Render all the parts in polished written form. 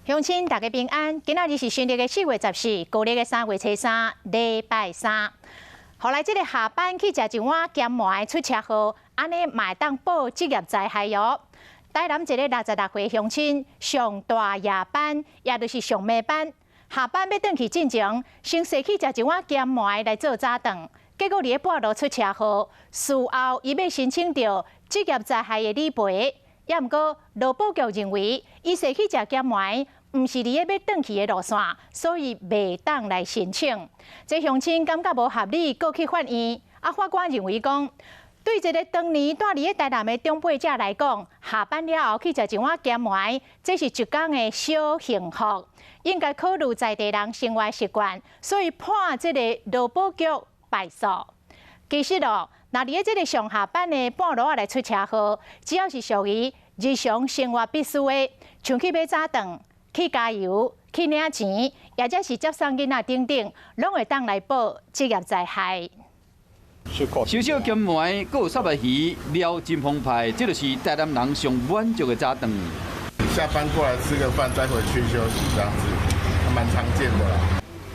乡亲大家平安，今仔日是新历的4月14，旧历的3月初3，礼拜三。后来这个下班去食一碗咸糜出车祸，安尼嘛会当报职业灾害哟。台南一个66岁乡亲上大夜班，也就是上晚班，下班要转去进前，先洗去食一碗咸糜来做早顿，结果伫咧半路出车祸，事后伊要申请到职业灾害的理赔。 也毋过，劳保局认为，伊洗去食咸糜，毋是伫咧要转去的路线，所以袂当来申请。这乡亲感觉无合理，告去法院。法官认为讲，对一个当年住伫咧台南的长辈者来讲，下班了后去食一碗咸糜，这是一天的小幸福，应该考虑在地人生活习惯，所以判这个劳保局败诉。其实哦。 那伫咧这个上下班的半路啊来出车祸，只要是属于日常生活必须的，像去买早顿、去加油、去领钱，或者是接送囡仔等等，拢会当来报职业灾害。小小咸糜，佮有沙白鱼，料真澎湃，这就是台南人上满足的早顿。下班过来吃个饭，再回去休息，这样子还蛮常见的啦。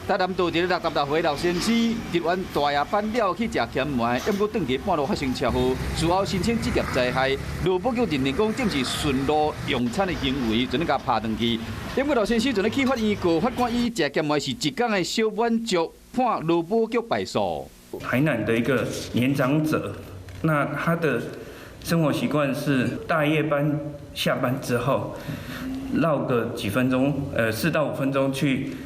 台南道一个66岁老先生，日完大夜班了去食咸糜，不过转去半路发生车祸，事后申请职业灾害，劳保局认定讲这是顺路用餐的行为，就咧甲拍转去。不过老先生就咧去法院告法官，以食咸糜是一天的小满足，判劳保局败诉。台南的一个年长者，那他的生活习惯是大夜班下班之后，绕个几分钟，4到5分钟去。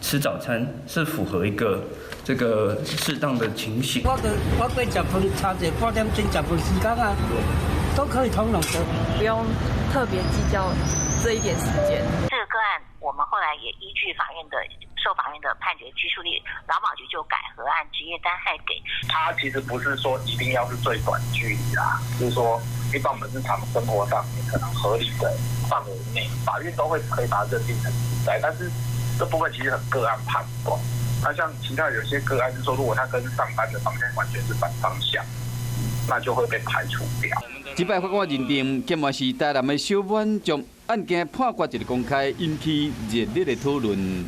吃早餐是符合一个这个适当的情形。我过10分，差一半点钟10分时间啊，都可以通融的，不用特别计较这一点时间。这个个案，我们后来也依据受法院的判决拘束力，劳保局就改核按职业灾害给。它其实不是说一定要是最短距离啦，就是说一般我们日常生活上面可能合理的范围内，法院都会可以把它认定成职灾，但是。 这部分其实很个案判断，那像其他有些个案是说，如果他跟上班的方向完全是反方向，那就会被排除掉。这摆法官认定咸糜是台南的小满足，案件判决一个公开，引起热烈的讨论。